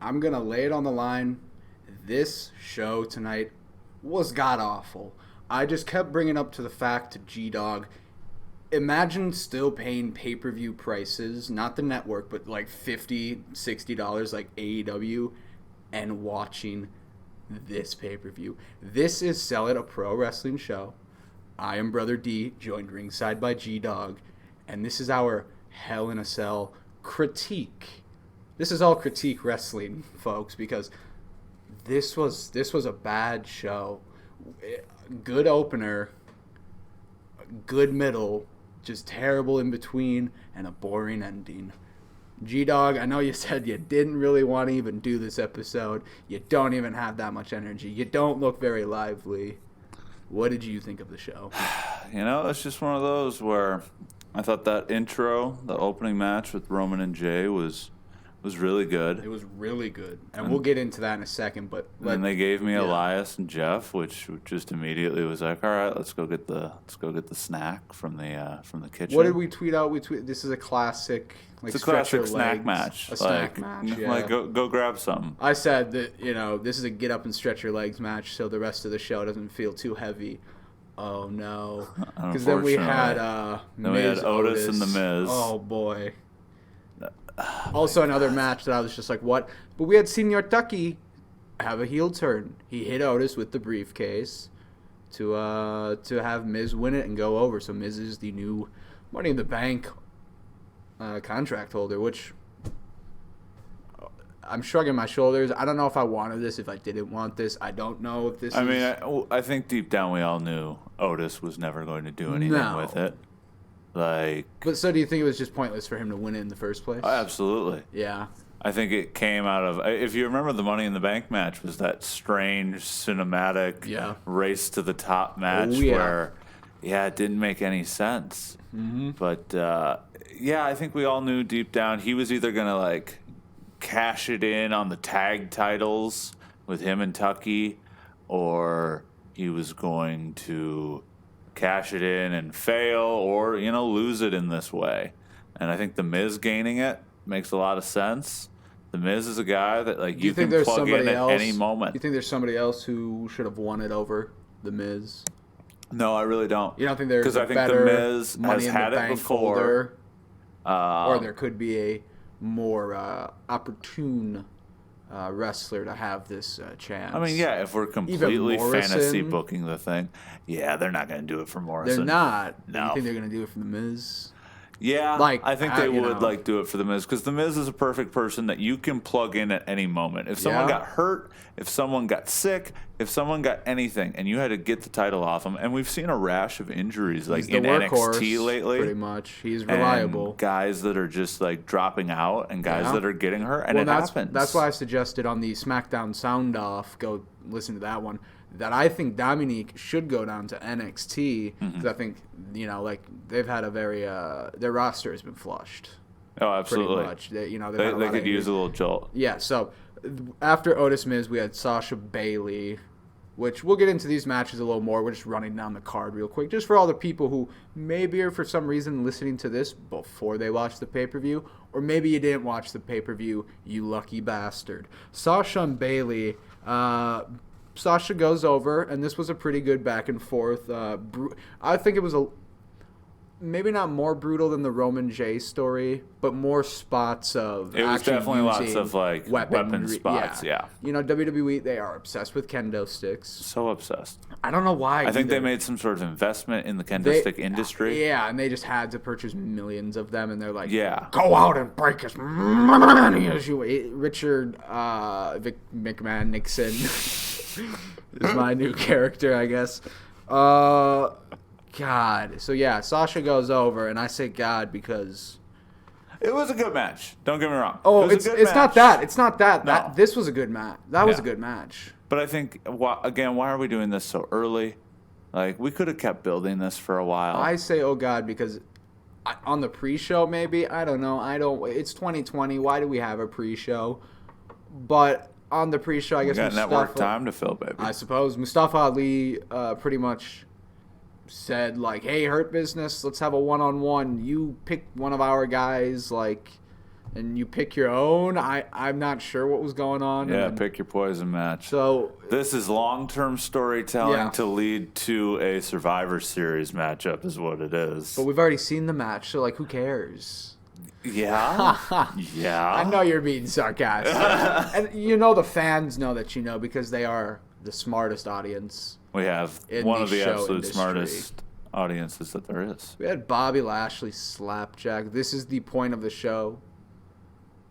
I'm going to lay it on the line. This show tonight was god-awful. I just kept bringing up to the fact to G-Dog, imagine still paying pay-per-view prices, not the network, but like $50, $60 like AEW, and watching this pay-per-view. This is Sell It, a pro wrestling show. I am Brother D, joined ringside by G-Dog, and this is our Hell in a Cell critique. This is all critique wrestling, folks, because this was a bad show. Good opener, good middle, just terrible in between, and a boring ending. G-Dog, I know you said you didn't really want to even do this episode. You don't even have that much energy. You don't look very lively. What did you think of the show? It's just one of those where I thought that intro, the opening match with Roman and Jay was really good. It was really good. And we'll get into that in a second, but then they gave me Elias and Jeff, which just immediately was like, all right, let's go get the snack from the kitchen. What did we tweet out? This is a classic, it's a classic snack match. Snack match. Yeah. Like go grab something. I said that this is a get up and stretch your legs match, so the rest of the show doesn't feel too heavy. Oh no, because then we had Otis and the Miz. Oh boy. Also another match that I was just like, what? But we had Senior Tucky have a heel turn. He hit Otis with the briefcase to have Miz win it and go over. So Miz is the new Money in the Bank contract holder, which I'm shrugging my shoulders. I don't know if I wanted this, if I didn't want this. I don't know if this I think deep down we all knew Otis was never going to do anything with it. But so do you think it was just pointless for him to win it in the first place? Oh, absolutely. Yeah. I think it came out of, if you remember, the Money in the Bank match was that strange cinematic race to the top match where, it didn't make any sense. Mm-hmm. But, I think we all knew deep down he was either going to, cash it in on the tag titles with him and Tucky, or he was going to cash it in and fail, or lose it in this way. And I think the Miz gaining it makes a lot of sense. The Miz is a guy that you can plug in at any moment. You think there's somebody else who should have won it over the Miz? No, I really don't. You don't think there's because I think the Miz has had it before, or there could be a more opportune wrestler to have this chance. I mean, if we're completely fantasy booking the thing, they're not going to do it for Morrison. They're not. No. You think they're going to do it for The Miz? Yeah, I think they would do it for The Miz, because The Miz is a perfect person that you can plug in at any moment. If someone got hurt, if someone got sick, if someone got anything, and you had to get the title off them, and we've seen a rash of injuries in NXT lately. Pretty much, he's reliable. And guys that are just dropping out, and guys that are getting hurt, and it happens. That's why I suggested on the SmackDown Sound Off, go listen to that one, that I think Dominique should go down to NXT, because I think they've had a very their roster has been flushed. Oh, absolutely. Pretty much. They could use a little jolt. Yeah. So after Otis Miz, we had Sasha Bayley, which we'll get into these matches a little more. We're just running down the card real quick, just for all the people who maybe are for some reason listening to this before they watch the pay-per-view, or maybe you didn't watch the pay-per-view, you lucky bastard. Sasha and Bayley. Sasha goes over, and this was a pretty good back and forth. I think it was maybe not more brutal than the Roman J story, but more spots of it was definitely lots of weapon spots. Yeah. WWE, they are obsessed with kendo sticks. So obsessed. I don't know why. I think they made some sort of investment in the kendo stick industry. Yeah, and they just had to purchase millions of them, and they're like, go out and break as many as you. Richard McMahon Nixon is my new character, I guess. God. So, Sasha goes over, and I say God because it was a good match. Don't get me wrong. Oh, it's not that. It's not that. No. This was a good match. That was a good match. But I think, again, why are we doing this so early? We could have kept building this for a while. I say, oh, God, because on the pre-show, maybe. I don't know. It's 2020. Why do we have a pre-show? But on the pre-show, I guess we got network time to fill, baby. I suppose. Mustafa Ali pretty much said, hey, Hurt Business, let's have a one-on-one. You pick one of our guys, and you pick your own. I'm not sure what was going on. Yeah, pick your poison match. So this is long-term storytelling to lead to a Survivor Series matchup is what it is. But we've already seen the match, so, like, who cares? Yeah. Yeah. I know you're being sarcastic. And you know the fans know that you know because they are the smartest audience. We have one of the absolute smartest audiences that there is. We had Bobby Lashley slapjack. This is the point of the show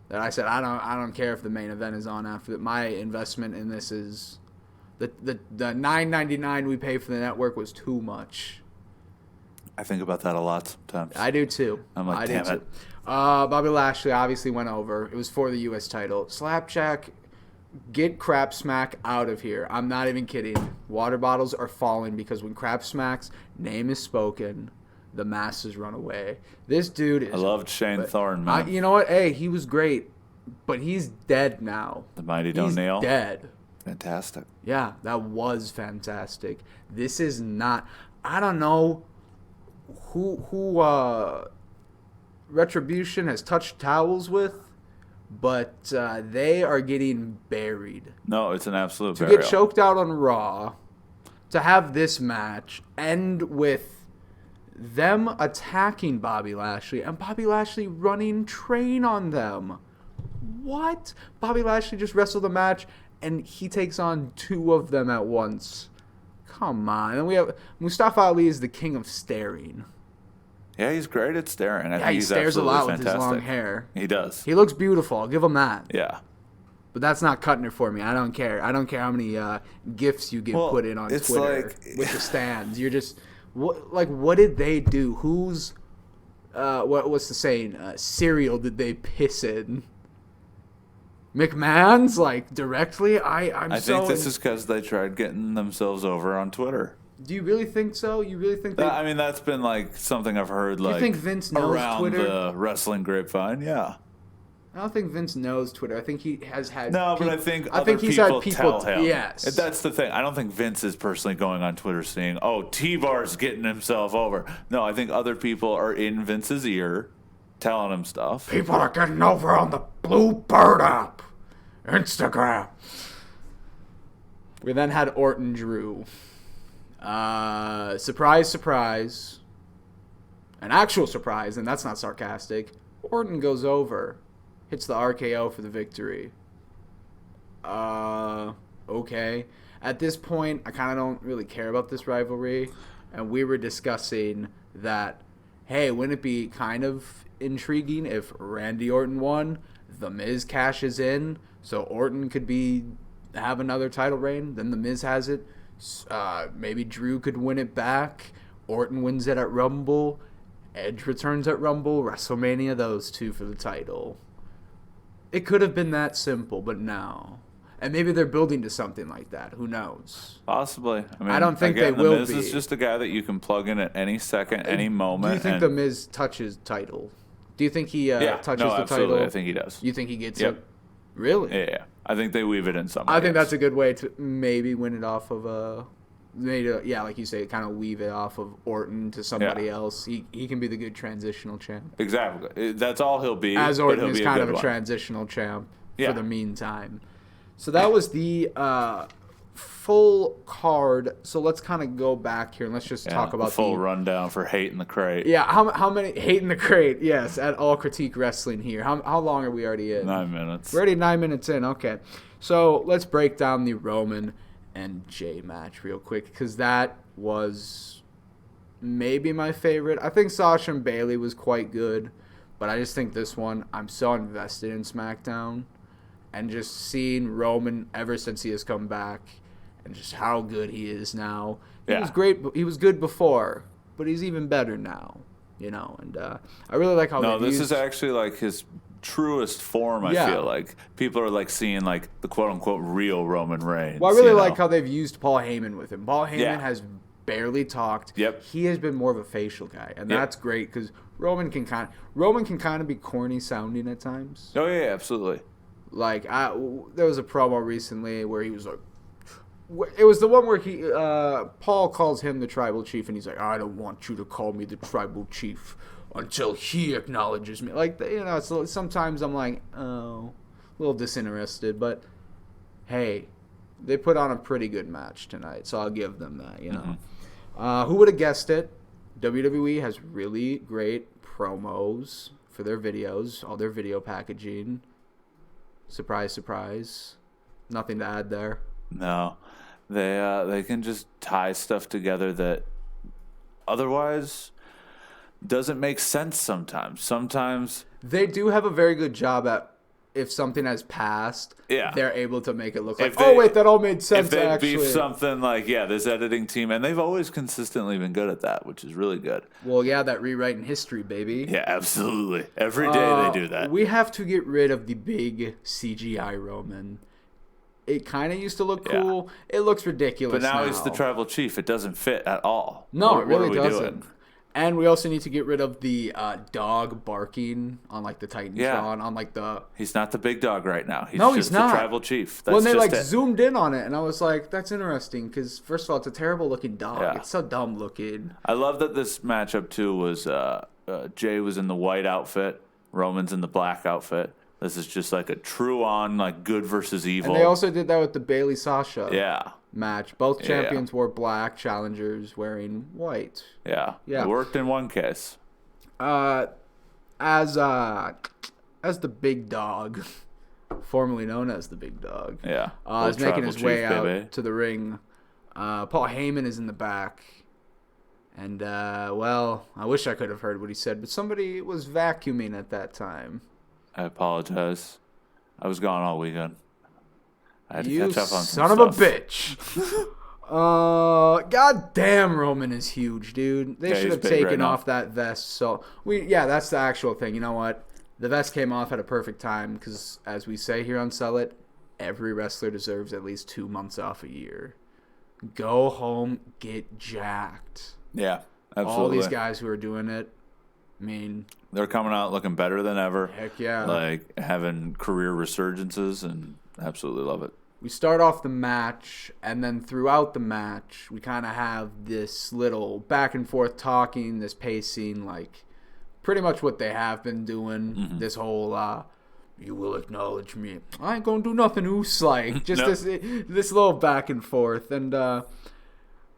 that I said I don't care if the main event is on after that. My investment in this is the $9.99 we pay for the network was too much. I think about that a lot sometimes. I do too. I'm like, damn it. Bobby Lashley obviously went over. It was for the U.S. title. Slapjack, get Crap Smack out of here. I'm not even kidding. Water bottles are falling because when Crap Smack's name is spoken, the masses run away. This dude is... I loved Shane Thorne, man. You know what? Hey, he was great, but he's dead now. The Mighty Don't Nail. He's dead. Fantastic. Yeah, that was fantastic. This is not... I don't know who Retribution has touched towels with, but they are getting buried. No, it's an absolute burial. To get choked out on Raw, to have this match end with them attacking Bobby Lashley and Bobby Lashley running train on them. What? Bobby Lashley just wrestled a match and he takes on two of them at once. Come on. And we have Mustafa Ali is the king of staring. Yeah, he's great at staring. I think he he's stares a lot with fantastic. his long hair. He does. He looks beautiful. I'll give him that. Yeah. But that's not cutting it for me. I don't care. I don't care how many GIFs you get put in on Twitter with the stands. You're just... What did they do? Who's... what's the saying? Cereal did they piss in? McMahon's, like, directly? I think this is because they tried getting themselves over on Twitter. Do you really think so? You really think that? I mean, that's been, like, something I've heard, like... You think Vince knows around Twitter? the wrestling grapevine, yeah. I don't think Vince knows Twitter. I think he has had... No, but I think he's had people tell him. Yes. That's the thing. I don't think Vince is personally going on Twitter saying, oh, T-Bar's getting himself over. No, I think other people are in Vince's ear telling him stuff. People are getting over on the Blue Bird app. Instagram. We then had Orton Drew. Surprise, surprise. An actual surprise, and that's not sarcastic. Orton goes over. Hits the RKO for the victory. Okay. At this point, I kind of don't really care about this rivalry. And we were discussing that, hey, wouldn't it be kind of intriguing if Randy Orton won, The Miz cashes in, so Orton could have another title reign, then The Miz has it. Maybe Drew could win it back. Orton wins it at Rumble. Edge returns at Rumble. WrestleMania, those two for the title. It could have been that simple, but no. And maybe they're building to something like that. Who knows? Possibly. I mean, I don't think they will be. The Miz is just a guy that you can plug in at any second, any moment. Do you think The Miz touches title? Do you think he touches the absolutely. title? I think he does. You think he gets it? Really? Yeah. I think they weave it in some. I think that's a good way to maybe win it off of like you say, kind of weave it off of Orton to somebody else. He can be the good transitional champ. Exactly. That's all he'll be. As Orton is kind of a transitional champ for the meantime. So that was the full card. So let's kind of go back here and let's just talk about the full rundown for Hate in the Crate. Yeah, how many Hate in the Crate? Yes, at All Critique Wrestling here. How long are we already in? 9 minutes. We're already 9 minutes in. Okay, so let's break down the Roman and Jay match real quick because that was maybe my favorite. I think Sasha and Bayley was quite good, but I just think this one, I'm so invested in SmackDown, and just seeing Roman ever since he has come back. And just how good he is now. He was great. He was good before, but he's even better now. And I really like how. No, this is actually like his truest form. I feel like people are like seeing like the quote unquote real Roman Reigns. Well, I really like how they've used Paul Heyman with him. Paul Heyman has barely talked. Yep. He has been more of a facial guy, and that's great because Roman can kind of be corny sounding at times. Oh yeah, absolutely. Like there was a promo recently where he was like. It was the one where Paul calls him the tribal chief, and he's like, I don't want you to call me the tribal chief. until he acknowledges me. Like, you know, so sometimes I'm like, oh, a little disinterested. But, hey, they put on a pretty good match tonight, so I'll give them that, you know. Who would have guessed it? WWE has really great promos for their videos, all their video packaging. Surprise, surprise. Nothing to add there. No. They can just tie stuff together that otherwise doesn't make sense sometimes. Sometimes they do have a very good job at, if something has passed, they're able to make it look like, wait, that all made sense, if they actually. beef something like, this editing team, and they've always consistently been good at that, which is really good. Well, yeah, that rewriting history, baby. Yeah, absolutely. Every day they do that. We have to get rid of the big CGI Roman. It kind of used to look cool. It looks ridiculous now. But now he's the tribal chief. It doesn't fit at all. No, it really doesn't. And we also need to get rid of the dog barking on, like, the Titantron, on, like, the... He's not the big dog right now. He's just the tribal chief. That's when they, zoomed in on it, and I was like, that's interesting, because, first of all, it's a terrible-looking dog. Yeah. It's so dumb-looking. I love that this matchup, too, was Jay was in the white outfit, Roman's in the black outfit. This is just, like, a true-on, like, good versus evil. And they also did that with the Bayley-Sasha match. Both champions wore black, challengers wearing white. Yeah. It worked in one case. As the big dog, formerly known as the big dog, is making his way out to the ring. Paul Heyman is in the back. And, well, I wish I could have heard what he said, but somebody was vacuuming at that time. I apologize. I was gone all weekend. I had to catch up on some son of a bitch. God damn, Roman is huge, dude. They should have taken off that vest. So that's the actual thing. You know what? The vest came off at a perfect time because, as we say here on Sell It, every wrestler deserves at least 2 months off a year. Go home, get jacked. Yeah, absolutely. All these guys who are doing it, I mean, they're coming out looking better than ever. Heck yeah. Like having career resurgences, and absolutely love it. We start off the match, and then throughout the match, we kind of have this little back and forth talking, this pacing, like pretty much what they have been doing. This whole, you will acknowledge me. I ain't gonna do nothing, oos, like just this little back and forth. And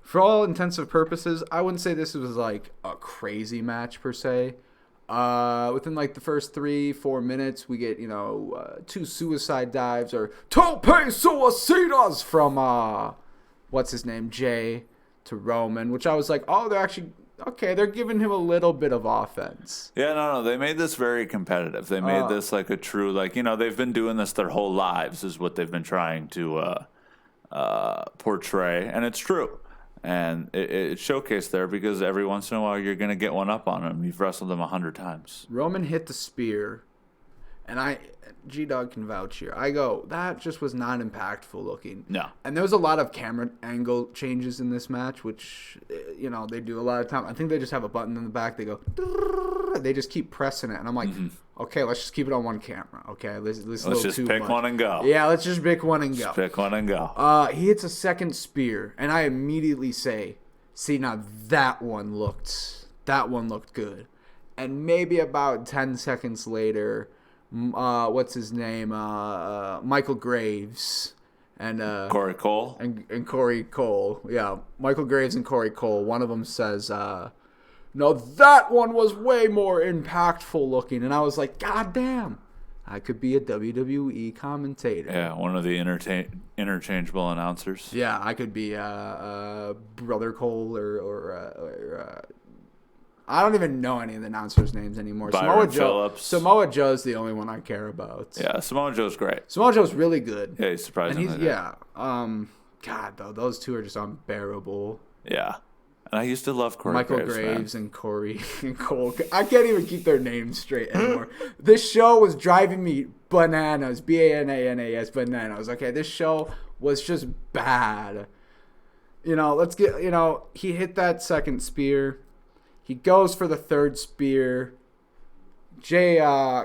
for all intents and purposes, I wouldn't say this was like a crazy match per se. Within like the first 3-4 minutes, we get, 2 suicide dives or tope suicidas from what's his name, Jay to Roman, which I was like, oh, they're actually okay. They're giving him a little bit of offense. Yeah, no, they made this very competitive. They made this like a true, like, they've been doing this their whole lives is what they've been trying to portray, and it's true. And it showcased there because every once in a while you're going to get one up on him. You've wrestled him 100 times. Roman hit the spear, and G-Dog can vouch here. I go, that just was not impactful looking. No. And there was a lot of camera angle changes in this match, which, they do a lot of time. I think they just have a button in the back. They go, they just keep pressing it. And I'm like, okay, let's just keep it on one camera. Okay, let's just pick one and go. Yeah, let's just pick one and go. Just pick one and go. He hits a second spear, and I immediately say, see, now that one looked good. And maybe about 10 seconds later, what's his name? Michael Graves and Corey Cole and Corey Cole. Yeah, Michael Graves and Corey Cole. One of them says, "No, that one was way more impactful looking." And I was like, "God damn, I could be a WWE commentator." Yeah, one of the interchangeable announcers. Yeah, I could be Brother Cole or I don't even know any of the announcers' names anymore. Samoa Joe's the only one I care about. Yeah, Samoa Joe's great. Samoa Joe's really good. Yeah, he's surprisingly good. God, though, those two are just unbearable. Yeah. And I used to love Michael Graves and Corey and Cole. I can't even keep their names straight anymore. This show was driving me bananas. BANANAS, bananas. Okay, this show was just bad. He hit that second spear. He goes for the third spear. Jay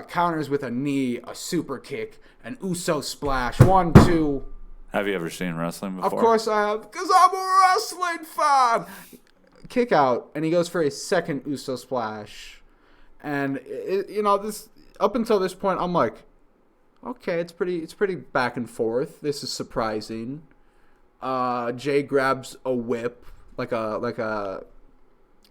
counters with a knee, a super kick, an Uso splash. 1, 2. Have you ever seen wrestling before? Of course I have, because I'm a wrestling fan. Kick out, and he goes for a second Uso splash. And this up until this point, I'm like, okay, it's pretty back and forth. This is surprising. Jay grabs a whip, like a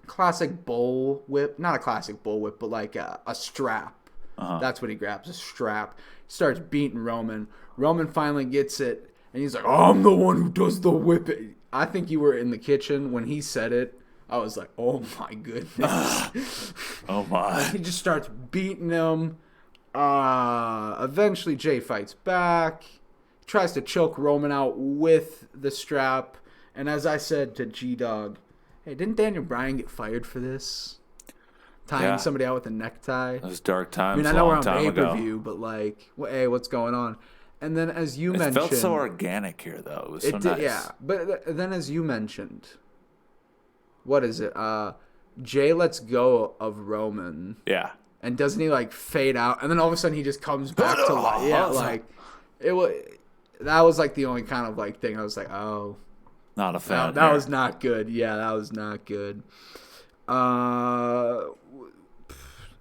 classic bull whip, not a classic bull whip, but like a strap. That's what he grabs, a strap. Starts beating Roman. Roman finally gets it, and he's like, I'm the one who does the whipping. I think you were in the kitchen when he said it. I was like, oh my goodness. Oh my. He just starts beating him. Eventually Jay fights back. Tries to choke Roman out with the strap. And as I said to G-Dog, hey, didn't Daniel Bryan get fired for this? Tying somebody out with a necktie. Those dark times. I know we're on pay-per-view, but like, hey, what's going on? And then as you mentioned... It felt so organic here, though. It was so nice. Yeah, but then as you mentioned, what is it? Jay lets go of Roman. Yeah. And doesn't he like fade out? And then all of a sudden he just comes back to life. Yeah, like it was. That was like the only kind of like thing I was like, oh, not a fan. That was not good. Yeah, that was not good.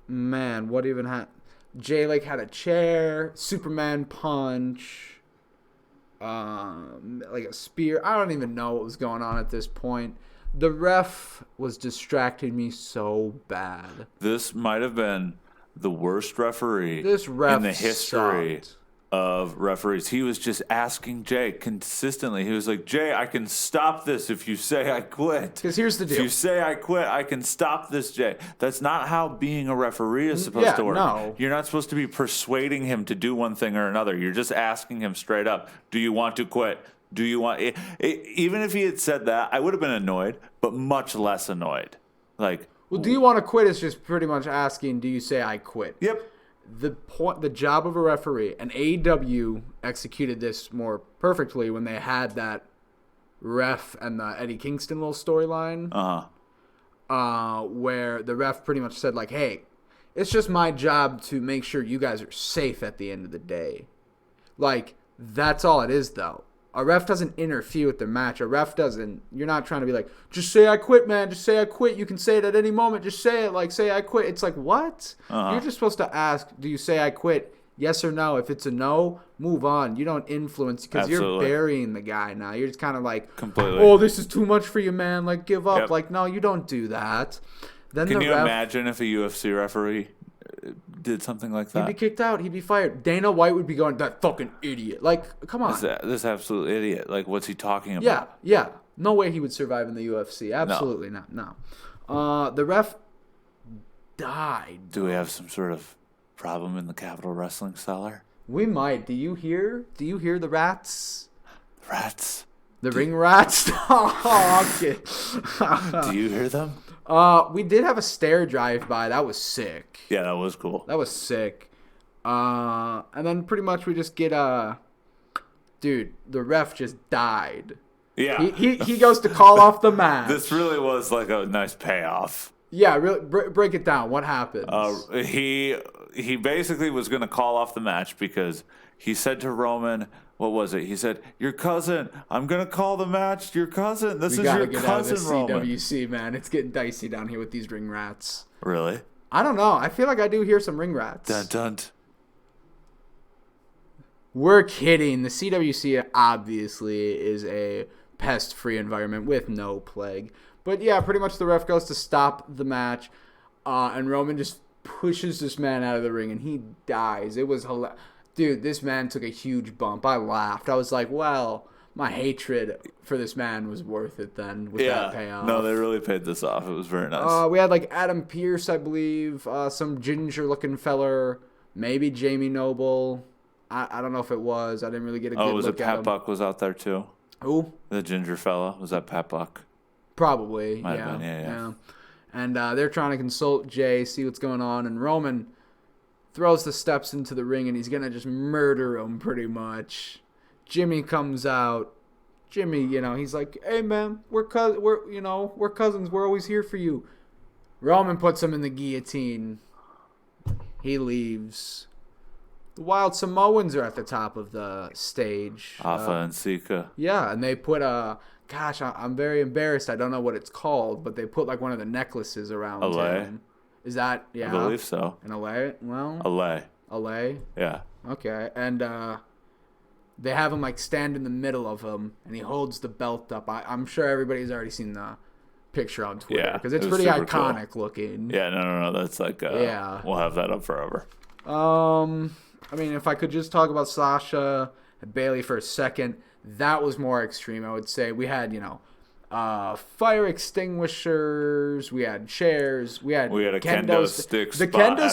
Man, what even happened? Jay like had a chair, Superman punch, like a spear. I don't even know what was going on at this point. The ref was distracting me so bad. This might have been the worst referee in the history of referees. He was just asking Jay consistently. He was like, Jay, I can stop this if you say I quit. Because here's the deal. If you say I quit, I can stop this, Jay. That's not how being a referee is supposed to work. No. You're not supposed to be persuading him to do one thing or another. You're just asking him straight up, do you want to quit? Do you want even if he had said that, I would have been annoyed, but much less annoyed. Like, well, do you want to quit is just pretty much asking, do you say I quit? Yep. The job of a referee, and AEW executed this more perfectly when they had that ref and the Eddie Kingston little storyline. Where the ref pretty much said like, hey, it's just my job to make sure you guys are safe at the end of the day. Like, that's all it is, though. A ref doesn't interfere with the match. A ref doesn't. You're not trying to be like, just say I quit, man. Just say I quit. You can say it at any moment. Just say it. Like, say I quit. It's like, what? You're just supposed to ask, do you say I quit? Yes or no. If it's a no, move on. You don't influence because you're burying the guy now. You're just kind of like, completely. Oh, this is too much for you, man. Like, give up. Yep. Like, no, you don't do that. Then Can you imagine if a UFC referee did something like that? He'd be kicked out. He'd be fired. Dana White would be going, that fucking idiot. Like, come on. This absolute idiot. Like, what's he talking about? Yeah. No way he would survive in the UFC. Absolutely not. No. The ref died. Do we have some sort of problem in the Capitol Wrestling Cellar? We might. Do you hear the rats? Rats? The ring rats? Oh, okay. Do you hear them? We did have a stair drive by. That was sick. Yeah, that was cool. That was sick. And then pretty much we just get dude, the ref just died. Yeah. He goes to call off the match. This really was like a nice payoff. Yeah, really break it down. What happened? He basically was going to call off the match because he said to Roman, what was it? He said, "Your cousin. I'm gonna call the match. Your cousin. This is your cousin, Roman." CWC, man. It's getting dicey down here with these ring rats. Really? I don't know. I feel like I do hear some ring rats. Dun dun. We're kidding. The CWC obviously is a pest-free environment with no plague. But yeah, pretty much the ref goes to stop the match, and Roman just pushes this man out of the ring, and he dies. It was hilarious. Dude, this man took a huge bump. I laughed. I was like, well, my hatred for this man was worth it then with that payoff. No, they really paid this off. It was very nice. We had like Adam Pearce, I believe, some ginger-looking feller, maybe Jamie Noble. I don't know if it was. I didn't really get a good look at him. Oh, was it Pat Buck was out there too? Who? The ginger fella. Was that Pat Buck? Probably, Might have been, yeah. And they're trying to consult Jay, see what's going on, and Roman throws the steps into the ring, and he's gonna just murder him pretty much. Jimmy comes out. Jimmy, he's like, "Hey man, we're cousins. We're always here for you." Roman puts him in the guillotine. He leaves. The Wild Samoans are at the top of the stage. Alpha and Sika. Yeah, and they put I'm very embarrassed. I don't know what it's called, but they put like one of the necklaces around him. Is that, yeah? I believe so. In LA? Well, LA? Yeah. Okay. And they have him like stand in the middle of him, and he holds the belt up. I'm sure everybody's already seen the picture on Twitter because it's pretty iconic looking. Yeah, no. That's like, we'll have that up forever. I mean, if I could just talk about Sasha and Bayley for a second, that was more extreme, I would say. We had, fire extinguishers, we had chairs, we had a kendo stick spot. The kendo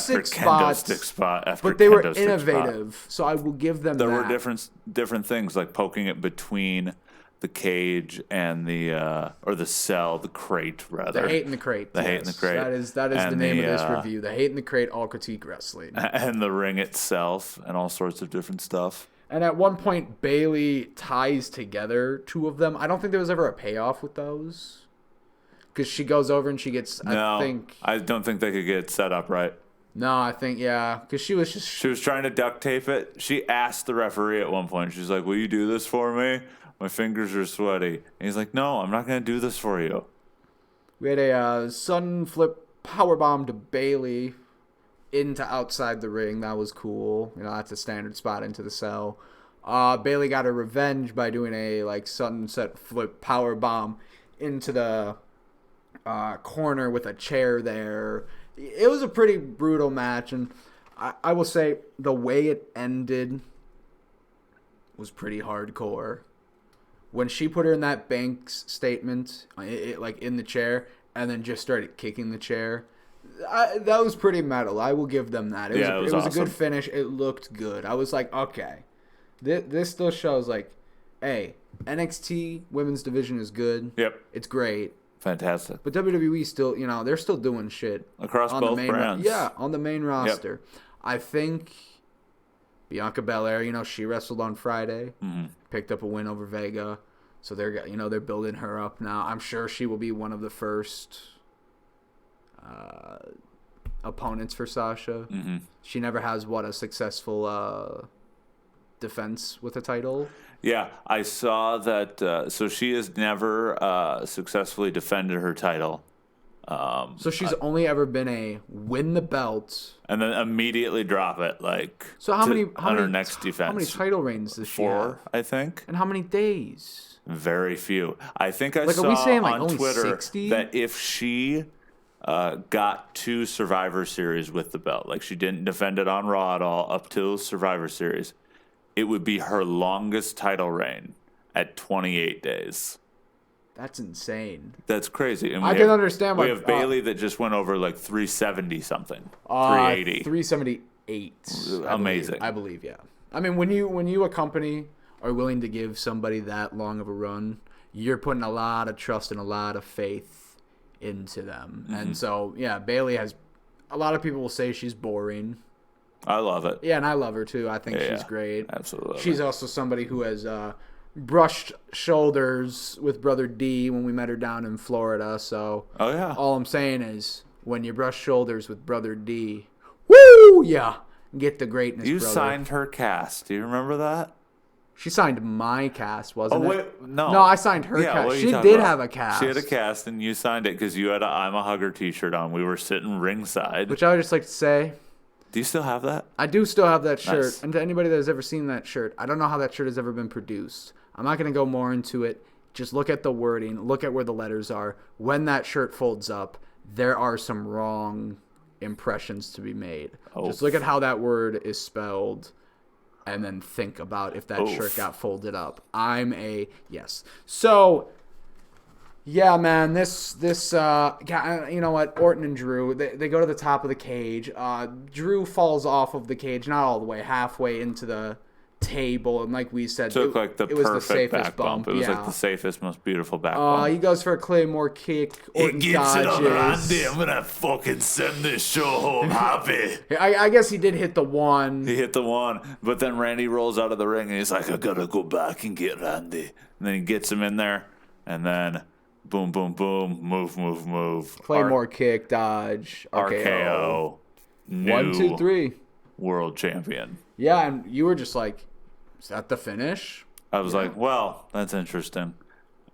stick spots, but they were innovative, so I will give them that. There were different things, like poking it between the cage and the cell, the crate, rather. The Hate in the Crate. The Hate in the Crate. That is the name of this review. The Hate in the Crate, All Critique Wrestling. And the ring itself and all sorts of different stuff. And at one point, Bayley ties together two of them. I don't think there was ever a payoff with those. Because she goes over and she gets, I don't think they could get it set up right. No, I think, yeah. Because she was trying to duct tape it. She asked the referee at one point, she's like, will you do this for me? My fingers are sweaty. And he's like, no, I'm not going to do this for you. We had a sun flip powerbomb to Bayley into outside the ring. That was cool. That's a standard spot into the cell. Bayley got her revenge by doing a sunset flip powerbomb into the corner with a chair there. It was a pretty brutal match, and I will say the way it ended was pretty hardcore. When she put her in that Banks statement, in the chair, and then just started kicking the chair, that was pretty metal. I will give them that. It was awesome. A good finish. It looked good. I was like, okay, this still shows hey, NXT women's division is good. Yep, it's great, fantastic. But WWE still, they're still doing shit across both brands. On the main roster. Yep. I think Bianca Belair, she wrestled on Friday, picked up a win over Vega, so they're building her up now. I'm sure she will be one of the first opponents for Sasha. Mm-hmm. She never has a successful defense with a title. Yeah, I saw that. So she has never successfully defended her title. So she's only ever been a win the belt and then immediately drop it. So how many her next defense? How many title reigns does she have? 4, I think. And how many days? Very few. I think I saw are we saying on only Twitter 60? That if she got 2 Survivor Series with the belt, she didn't defend it on Raw at all up till Survivor Series, it would be her longest title reign at 28 days. That's insane. That's crazy. And I can understand why. We have Bayley that just went over 370 something. 380. 378. Amazing. I believe, yeah. I mean, when you a company are willing to give somebody that long of a run, you're putting a lot of trust and a lot of faith into them. Mm-hmm. And so, yeah, Bayley has a lot of people will say she's boring. I love it. Yeah, and I love her too. I think she's great. Absolutely. She's also somebody who has brushed shoulders with Brother D when we met her down in Florida. So all I'm saying is when you brush shoulders with Brother D, woo, yeah, get the greatness, You brother. signed her cast. Do you remember that? She signed my cast, wasn't it? No, I signed her cast. She did have a cast. She had a cast, and you signed it because you had a I'm a Hugger t-shirt on. We were sitting ringside. Which I would just like to say, do you still have that? I do still have that shirt. Nice. And to anybody that has ever seen that shirt, I don't know how that shirt has ever been produced. I'm not going to go more into it. Just look at the wording. Look at where the letters are. When that shirt folds up, there are some wrong impressions to be made. Just look at how that word is spelled and then think about if that shirt got folded up. Yes. So, yeah, man, this you know what? Orton and Drew, they go to the top of the cage. Drew falls off of the cage, not all the way, halfway into the table, and like we said, it was the safest back bump. It was the safest, most beautiful back bump. He goes for a Claymore kick. Orton gets it on Randy. I'm gonna fucking send this show home happy. I guess he did hit the one. He hit the one, but then Randy rolls out of the ring and he's like, I gotta go back and get Randy. And then he gets him in there, and then boom, boom, boom, move. Claymore kick, dodge, RKO. 1, 2, 3. World champion. Yeah, and you were just like, is that the finish? I was like, well, that's interesting.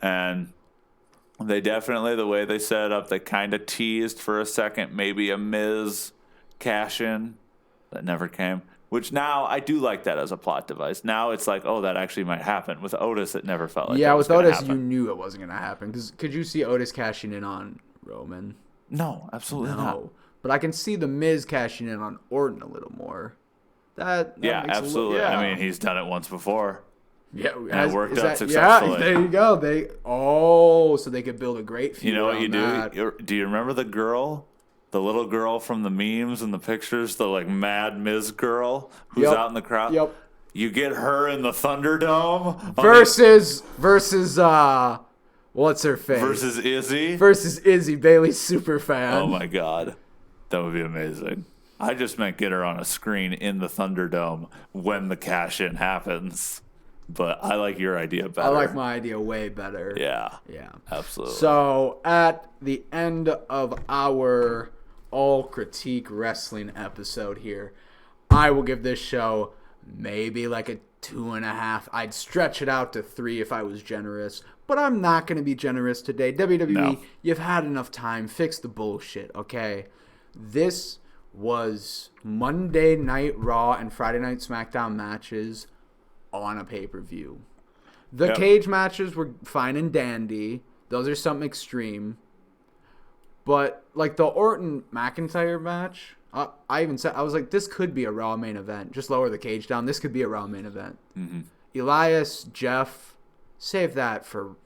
And They definitely, the way they set it up, they kind of teased for a second maybe a Miz cash-in that never came. Which now, I do like that as a plot device. Now it's like, oh, that actually might happen. With Otis, it never felt like that was with Otis, happen. you knew it wasn't going to happen. Because could you see Otis cashing in on Roman? No, absolutely not. But I can see the Miz cashing in on Orton a little more. That yeah, absolutely. I mean, he's done it once before. Yeah, and it worked out successfully. Yeah, there you go. So they could build a great feud. You know what you do? Do you remember the girl? The little girl from the memes and the pictures, the like mad Miz girl who's out in the crowd. Yep. You get her in the Thunderdome versus what's her face? Versus Izzy. Versus Izzy, Bayley's super fan. Oh my god, that would be amazing. I just meant get her on a screen in the Thunderdome when the cash in happens. But I like your idea better. I like my idea way better. Yeah. Yeah. Absolutely. So at the end of our All Critique Wrestling episode here, I will give this show maybe like a 2.5. I'd stretch it out to 3 if I was generous. But I'm not going to be generous today. WWE, You've had enough time. Fix the bullshit, okay? This was Monday Night Raw and Friday Night SmackDown matches on a pay-per-view. The cage matches were fine and dandy. Those are something extreme. But like the Orton McIntyre match, I even said, I was like, this could be a Raw main event. Just lower the cage down. This could be a Raw main event. Mm-hmm. Elias, Jeff, save that for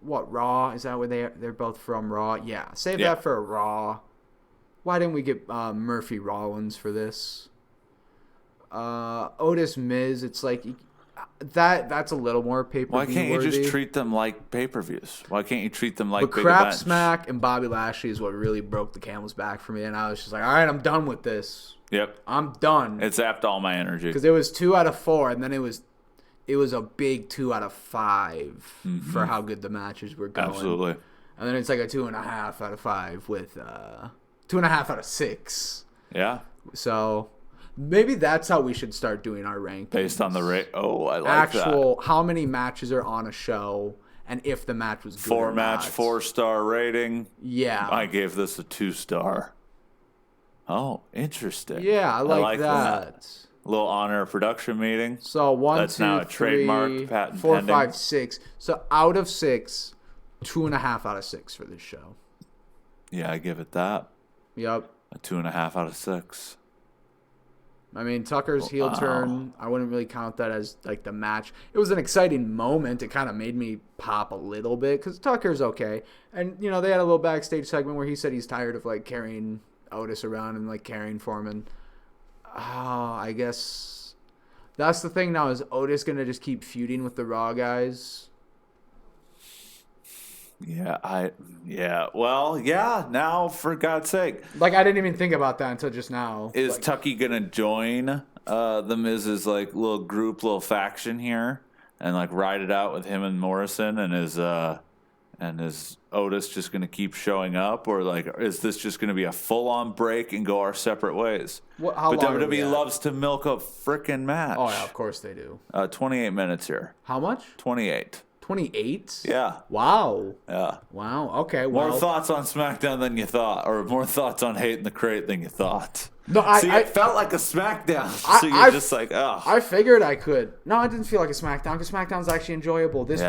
what, Raw? Is that where they're both from, Raw? Yeah, save that for a Raw. Why didn't we get Murphy Rollins for this? Otis Miz, it's like that's a little more pay-per-view Why can't you worthy. just treat them like pay-per-views? Why can't you treat them like but big Crap events? Smack and Bobby Lashley is what really broke the camel's back for me, and I was just like, all right, I'm done with this. Yep. I'm done. It zapped all my energy. Because it was 2 out of 4, and then it was a big 2 out of 5 for how good the matches were going. Absolutely. And then it's like a 2.5 out of 5 with 2.5 out of 6. Yeah. So maybe that's how we should start doing our rankings. Based on the rate. Oh, I like that. How many matches are on a show, and if the match was good 4-match, 4-star rating. Yeah. I gave this a 2-star. Oh, interesting. Yeah, I like that. A little honor production meeting. So 1, That's 2, now a 3, trademark patent 4, pending. 5, 6. So out of 6, 2.5 out of 6 for this show. Yeah, I give it that. Yep. A 2.5 out of 6. I mean, Tucker's heel turn, I wouldn't really count that as like the match. It was an exciting moment. It kind of made me pop a little bit because Tucker's okay. And, you know, they had a little backstage segment where he said he's tired of like carrying Otis around and like caring for him. And I guess that's the thing now, is Otis going to just keep feuding with the Raw guys? Now, for God's sake. Like, I didn't even think about that until just now. Is Tucky going to join the Miz's, like, little group, little faction here and, like, ride it out with him and Morrison, and is Otis just going to keep showing up? Or, like, is this just going to be a full-on break and go our separate ways? But WWE loves to milk a frickin' match. Oh, yeah, of course they do. 28 minutes here. How much? 28. 28? Yeah. Wow. Yeah. Wow. Okay. More thoughts on SmackDown than you thought, or more thoughts on Hate in the Crate than you thought. No, it felt like a SmackDown, so you're just like, oh. I figured I could. No, it didn't feel like a SmackDown because SmackDown's actually enjoyable. This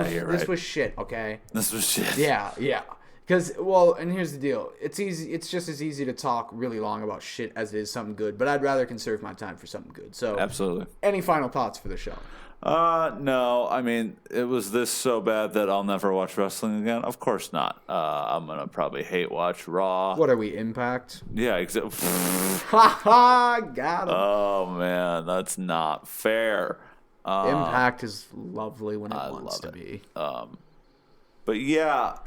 was shit. Okay. This was shit. Yeah. Because, and here's the deal. It's easy. It's just as easy to talk really long about shit as it is something good. But I'd rather conserve my time for something good. So absolutely. Any final thoughts for the show? No. I mean, it was this so bad that I'll never watch wrestling again. Of course not. I'm gonna probably hate watch Raw. What are we, Impact? Yeah, exactly. Ha got him. Oh man, that's not fair. Impact is lovely when it wants to be. But yeah.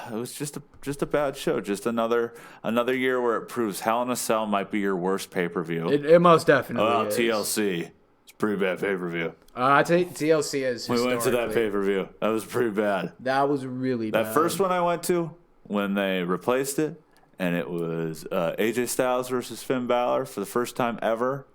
It was just a bad show. Just another year where it proves Hell in a Cell might be your worst pay-per-view. It most definitely is. TLC. It's a pretty bad pay-per-view. TLC is We went to that pay-per-view. That was pretty bad. That was really bad. That first one I went to, when they replaced it, and it was AJ Styles versus Finn Balor for the first time ever.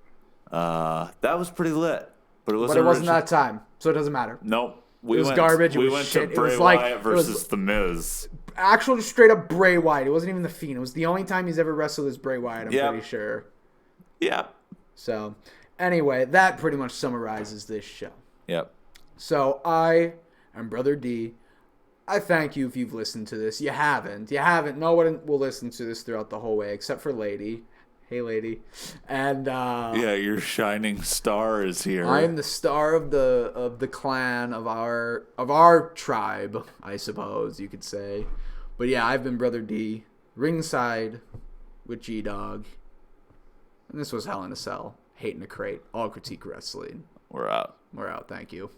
That was pretty lit. But it wasn't that time, so it doesn't matter. Nope. We went garbage. We went to Bray Wyatt versus The Miz. Actual straight up Bray Wyatt. It wasn't even The Fiend. It was the only time he's ever wrestled as Bray Wyatt, I'm pretty sure. Yep. So, anyway, that pretty much summarizes this show. Yep. So, I am Brother D. I thank you if you've listened to this. You haven't. No one will listen to this throughout the whole way, except for Lady. Hey, Lady. And your shining star is here. I am the star of the clan of our tribe, I suppose you could say. But yeah, I've been Brother D, ringside with G-Dog. And this was Hell in a Cell, Hate in a Crate, All Critique Wrestling. We're out. We're out. Thank you.